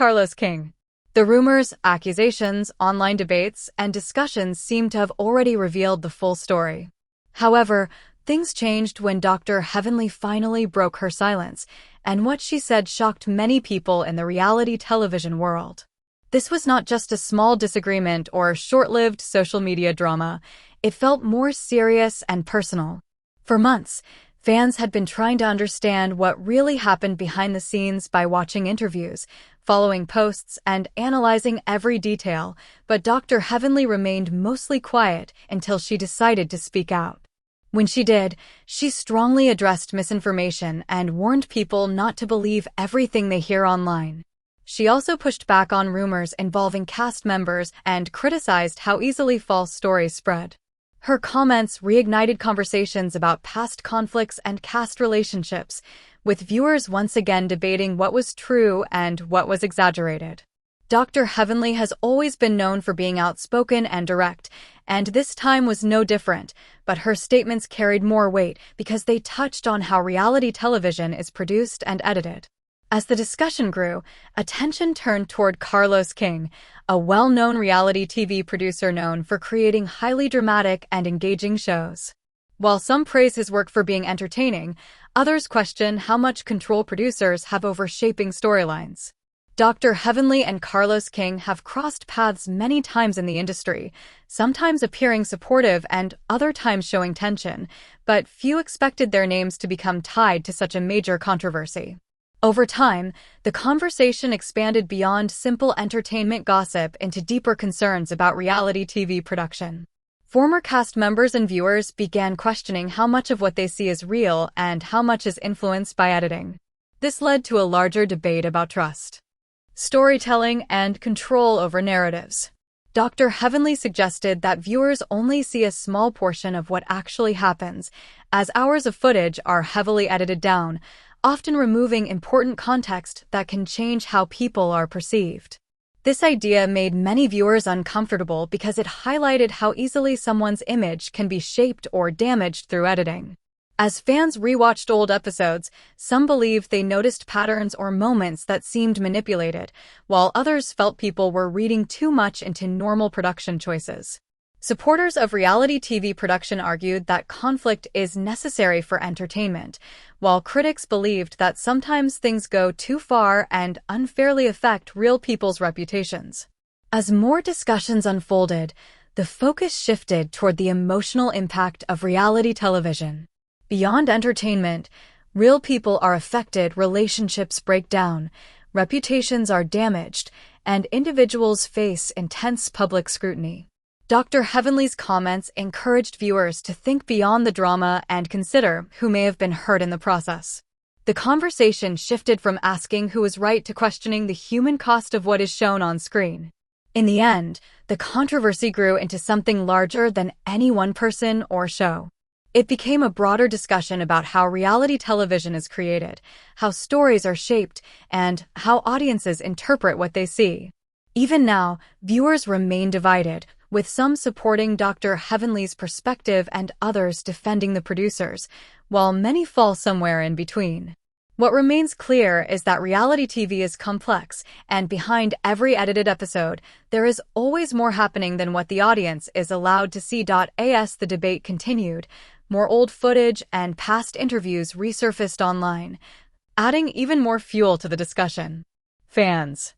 Carlos King. The rumors, accusations, online debates, and discussions seem to have already revealed the full story. However, things changed when Dr. Heavenly finally broke her silence, and what she said shocked many people in the reality television world. This was not just a small disagreement or short-lived social media drama. It felt more serious and personal. For months, fans had been trying to understand what really happened behind the scenes by watching interviews, following posts, and analyzing every detail, but Dr. Heavenly remained mostly quiet until she decided to speak out. When she did, she strongly addressed misinformation and warned people not to believe everything they hear online. She also pushed back on rumors involving cast members and criticized how easily false stories spread. Her comments reignited conversations about past conflicts and cast relationships, with viewers once again debating what was true and what was exaggerated. Dr. Heavenly has always been known for being outspoken and direct, and this time was no different, but her statements carried more weight because they touched on how reality television is produced and edited. As the discussion grew, attention turned toward Carlos King, a well-known reality TV producer known for creating highly dramatic and engaging shows. While some praise his work for being entertaining, others question how much control producers have over shaping storylines. Dr. Heavenly and Carlos King have crossed paths many times in the industry, sometimes appearing supportive and other times showing tension, but few expected their names to become tied to such a major controversy. Over time, the conversation expanded beyond simple entertainment gossip into deeper concerns about reality TV production. Former cast members and viewers began questioning how much of what they see is real and how much is influenced by editing. This led to a larger debate about trust, storytelling, and control over narratives. Dr. Heavenly suggested that viewers only see a small portion of what actually happens, as hours of footage are heavily edited down, often removing important context that can change how people are perceived. This idea made many viewers uncomfortable because it highlighted how easily someone's image can be shaped or damaged through editing. As fans rewatched old episodes, some believed they noticed patterns or moments that seemed manipulated, while others felt people were reading too much into normal production choices. Supporters of reality TV production argued that conflict is necessary for entertainment, while critics believed that sometimes things go too far and unfairly affect real people's reputations. As more discussions unfolded, the focus shifted toward the emotional impact of reality television. Beyond entertainment, real people are affected, relationships break down, reputations are damaged, and individuals face intense public scrutiny. Dr. Heavenly's comments encouraged viewers to think beyond the drama and consider who may have been hurt in the process. The conversation shifted from asking who was right to questioning the human cost of what is shown on screen. In the end, the controversy grew into something larger than any one person or show. It became a broader discussion about how reality television is created, how stories are shaped, and how audiences interpret what they see. Even now, viewers remain divided, with some supporting Dr. Heavenly's perspective and others defending the producers, while many fall somewhere in between. What remains clear is that reality TV is complex, and behind every edited episode, there is always more happening than what the audience is allowed to see. As the debate continued, more old footage and past interviews resurfaced online, adding even more fuel to the discussion. Fans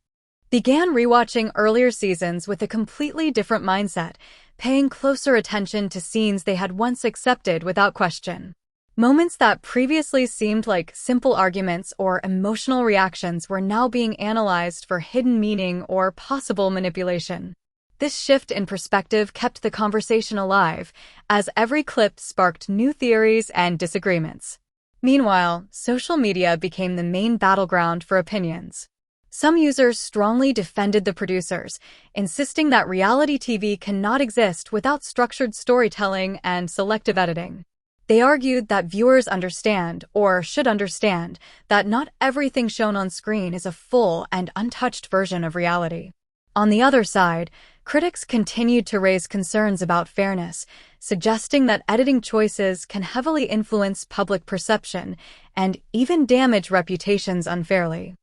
began rewatching earlier seasons with a completely different mindset, paying closer attention to scenes they had once accepted without question. Moments that previously seemed like simple arguments or emotional reactions were now being analyzed for hidden meaning or possible manipulation. This shift in perspective kept the conversation alive, as every clip sparked new theories and disagreements. Meanwhile, social media became the main battleground for opinions. Some users strongly defended the producers, insisting that reality TV cannot exist without structured storytelling and selective editing. They argued that viewers understand, or should understand, that not everything shown on screen is a full and untouched version of reality. On the other side, critics continued to raise concerns about fairness, suggesting that editing choices can heavily influence public perception and even damage reputations unfairly.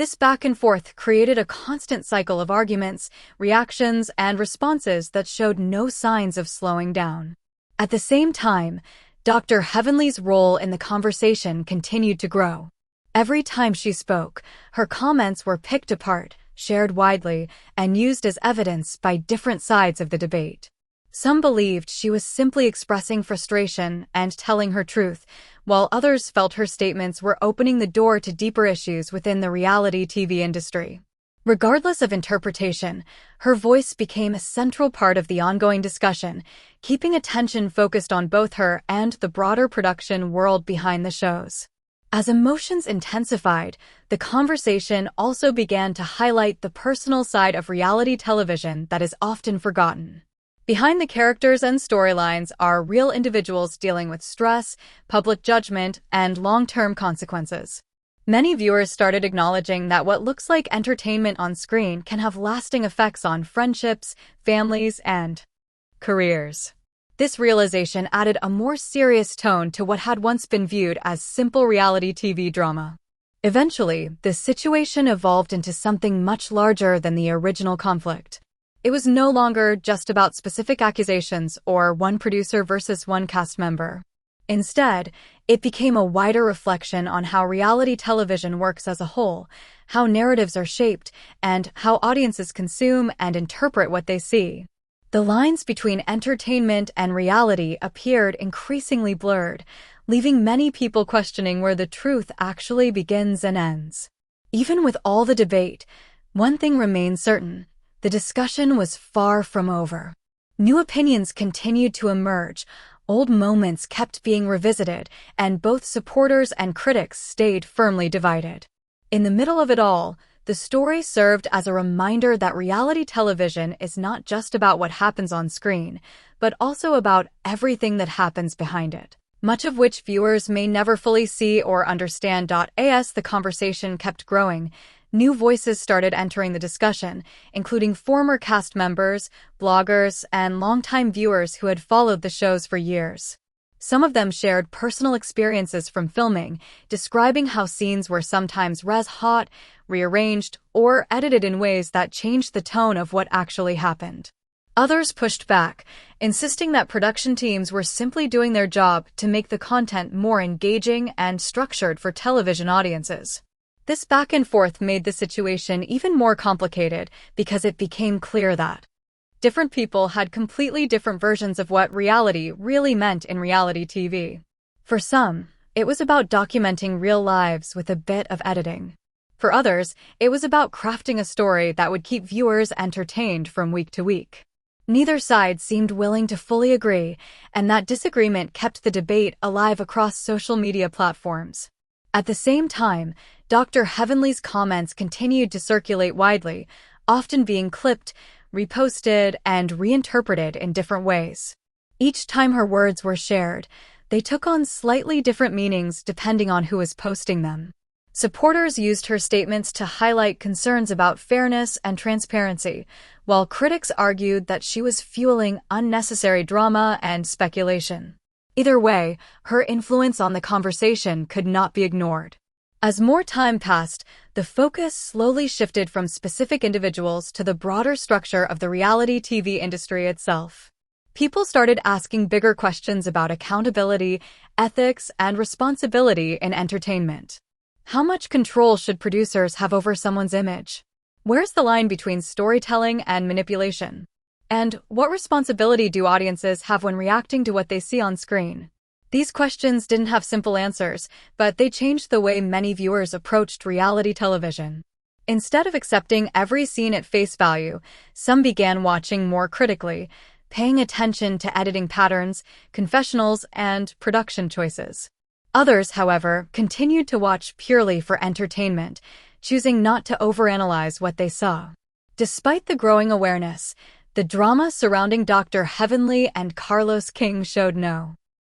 This back and forth created a constant cycle of arguments, reactions, and responses that showed no signs of slowing down. At the same time, Dr. Heavenly's role in the conversation continued to grow. Every time she spoke, her comments were picked apart, shared widely, and used as evidence by different sides of the debate. Some believed she was simply expressing frustration and telling her truth, while others felt her statements were opening the door to deeper issues within the reality TV industry. Regardless of interpretation, her voice became a central part of the ongoing discussion, keeping attention focused on both her and the broader production world behind the shows. As emotions intensified, the conversation also began to highlight the personal side of reality television that is often forgotten. Behind the characters and storylines are real individuals dealing with stress, public judgment, and long-term consequences. Many viewers started acknowledging that what looks like entertainment on screen can have lasting effects on friendships, families, and careers. This realization added a more serious tone to what had once been viewed as simple reality TV drama. Eventually, the situation evolved into something much larger than the original conflict. It was no longer just about specific accusations or one producer versus one cast member. Instead, it became a wider reflection on how reality television works as a whole, how narratives are shaped, and how audiences consume and interpret what they see. The lines between entertainment and reality appeared increasingly blurred, leaving many people questioning where the truth actually begins and ends. Even with all the debate, one thing remained certain: the discussion was far from over. New opinions continued to emerge, old moments kept being revisited, and both supporters and critics stayed firmly divided. In the middle of it all, the story served as a reminder that reality television is not just about what happens on screen, but also about everything that happens behind it, much of which viewers may never fully see or understand. As the conversation kept growing, new voices started entering the discussion, including former cast members, bloggers, and longtime viewers who had followed the shows for years. Some of them shared personal experiences from filming, describing how scenes were sometimes red-hot, rearranged, or edited in ways that changed the tone of what actually happened. Others pushed back, insisting that production teams were simply doing their job to make the content more engaging and structured for television audiences. This back and forth made the situation even more complicated because it became clear that different people had completely different versions of what reality really meant in reality TV. For some, it was about documenting real lives with a bit of editing. For others, it was about crafting a story that would keep viewers entertained from week to week. Neither side seemed willing to fully agree, and that disagreement kept the debate alive across social media platforms. At the same time, Dr. Heavenly's comments continued to circulate widely, often being clipped, reposted, and reinterpreted in different ways. Each time her words were shared, they took on slightly different meanings depending on who was posting them. Supporters used her statements to highlight concerns about fairness and transparency, while critics argued that she was fueling unnecessary drama and speculation. Either way, her influence on the conversation could not be ignored. As more time passed, the focus slowly shifted from specific individuals to the broader structure of the reality TV industry itself. People started asking bigger questions about accountability, ethics, and responsibility in entertainment. How much control should producers have over someone's image? Where's the line between storytelling and manipulation? And what responsibility do audiences have when reacting to what they see on screen? These questions didn't have simple answers, but they changed the way many viewers approached reality television. Instead of accepting every scene at face value, some began watching more critically, paying attention to editing patterns, confessionals, and production choices. Others, however, continued to watch purely for entertainment, choosing not to overanalyze what they saw. Despite the growing awareness, the drama surrounding Dr. Heavenly and Carlos King showed no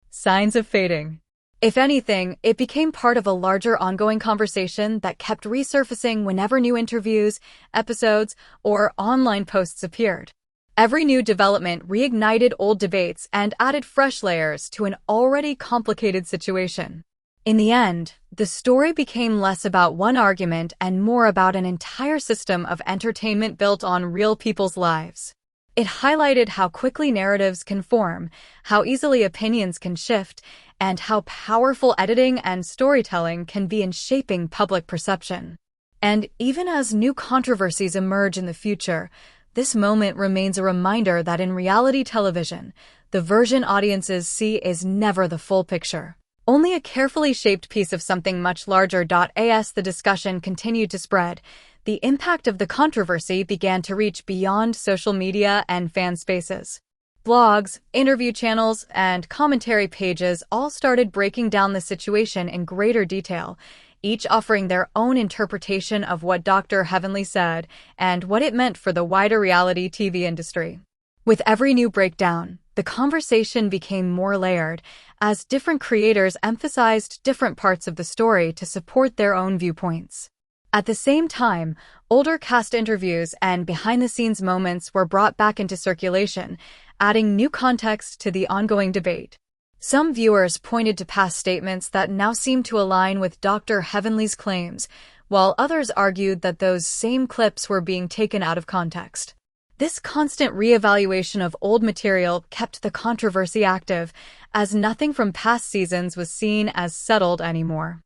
signs of fading. If anything, it became part of a larger ongoing conversation that kept resurfacing whenever new interviews, episodes, or online posts appeared. Every new development reignited old debates and added fresh layers to an already complicated situation. In the end, the story became less about one argument and more about an entire system of entertainment built on real people's lives. It highlighted how quickly narratives can form, how easily opinions can shift, and how powerful editing and storytelling can be in shaping public perception. And even as new controversies emerge in the future, this moment remains a reminder that in reality television, the version audiences see is never the full picture. Only a carefully shaped piece of something much larger. As the discussion continued to spread, the impact of the controversy began to reach beyond social media and fan spaces. Blogs, interview channels, and commentary pages all started breaking down the situation in greater detail, each offering their own interpretation of what Dr. Heavenly said and what it meant for the wider reality TV industry. With every new breakdown, the conversation became more layered, as different creators emphasized different parts of the story to support their own viewpoints. At the same time, older cast interviews and behind-the-scenes moments were brought back into circulation, adding new context to the ongoing debate. Some viewers pointed to past statements that now seemed to align with Dr. Heavenly's claims, while others argued that those same clips were being taken out of context. This constant re-evaluation of old material kept the controversy active, as nothing from past seasons was seen as settled anymore.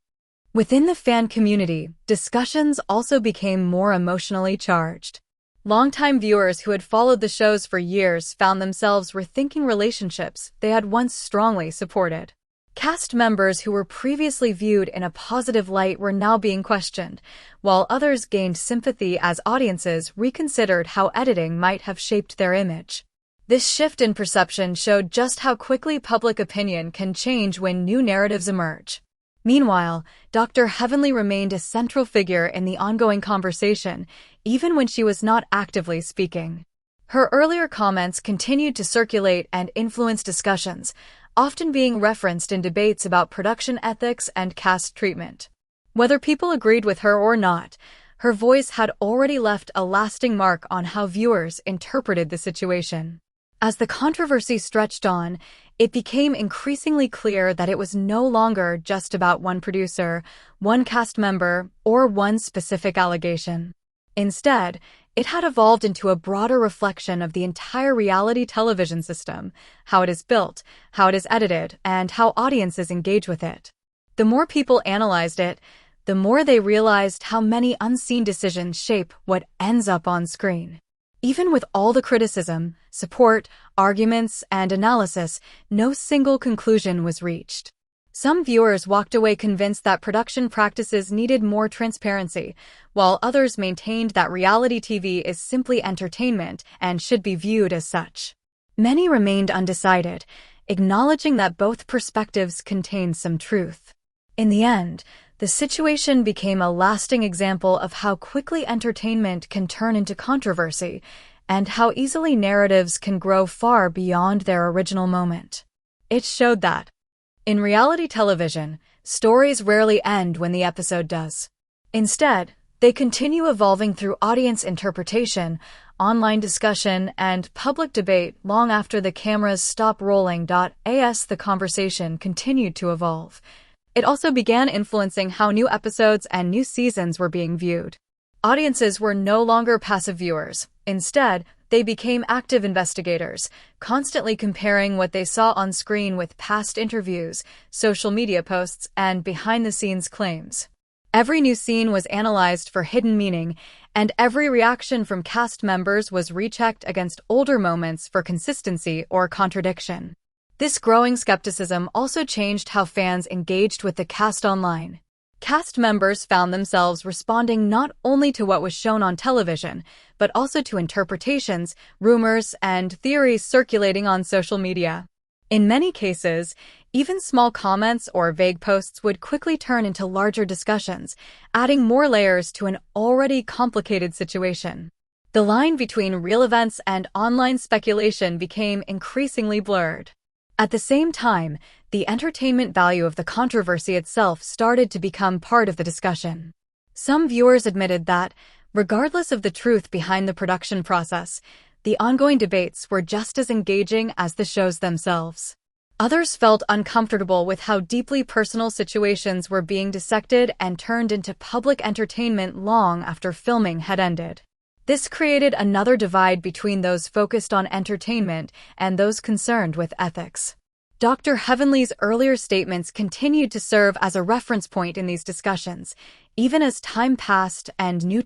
Within the fan community, discussions also became more emotionally charged. Longtime viewers who had followed the shows for years found themselves rethinking relationships they had once strongly supported. Cast members who were previously viewed in a positive light were now being questioned, while others gained sympathy as audiences reconsidered how editing might have shaped their image. This shift in perception showed just how quickly public opinion can change when new narratives emerge. Meanwhile, Dr. Heavenly remained a central figure in the ongoing conversation, even when she was not actively speaking. Her earlier comments continued to circulate and influence discussions, often being referenced in debates about production ethics and cast treatment. Whether people agreed with her or not, her voice had already left a lasting mark on how viewers interpreted the situation. As the controversy stretched on, it became increasingly clear that it was no longer just about one producer, one cast member, or one specific allegation. Instead, it had evolved into a broader reflection of the entire reality television system, how it is built, how it is edited, and how audiences engage with it. The more people analyzed it, the more they realized how many unseen decisions shape what ends up on screen. Even with all the criticism, support, arguments, and analysis, no single conclusion was reached. Some viewers walked away convinced that production practices needed more transparency, while others maintained that reality TV is simply entertainment and should be viewed as such. Many remained undecided, acknowledging that both perspectives contained some truth. In the end, the situation became a lasting example of how quickly entertainment can turn into controversy and how easily narratives can grow far beyond their original moment. It showed that, in reality television, stories rarely end when the episode does. Instead, they continue evolving through audience interpretation, online discussion, and public debate long after the cameras stop rolling. As the conversation continued to evolve, it also began influencing how new episodes and new seasons were being viewed. Audiences were no longer passive viewers. Instead, they became active investigators, constantly comparing what they saw on screen with past interviews, social media posts, and behind-the-scenes claims. Every new scene was analyzed for hidden meaning, and every reaction from cast members was rechecked against older moments for consistency or contradiction. This growing skepticism also changed how fans engaged with the cast online. Cast members found themselves responding not only to what was shown on television, but also to interpretations, rumors, and theories circulating on social media. In many cases, even small comments or vague posts would quickly turn into larger discussions, adding more layers to an already complicated situation. The line between real events and online speculation became increasingly blurred. At the same time, the entertainment value of the controversy itself started to become part of the discussion. Some viewers admitted that, regardless of the truth behind the production process, the ongoing debates were just as engaging as the shows themselves. Others felt uncomfortable with how deeply personal situations were being dissected and turned into public entertainment long after filming had ended. This created another divide between those focused on entertainment and those concerned with ethics. Dr. Heavenly's earlier statements continued to serve as a reference point in these discussions, even as time passed and new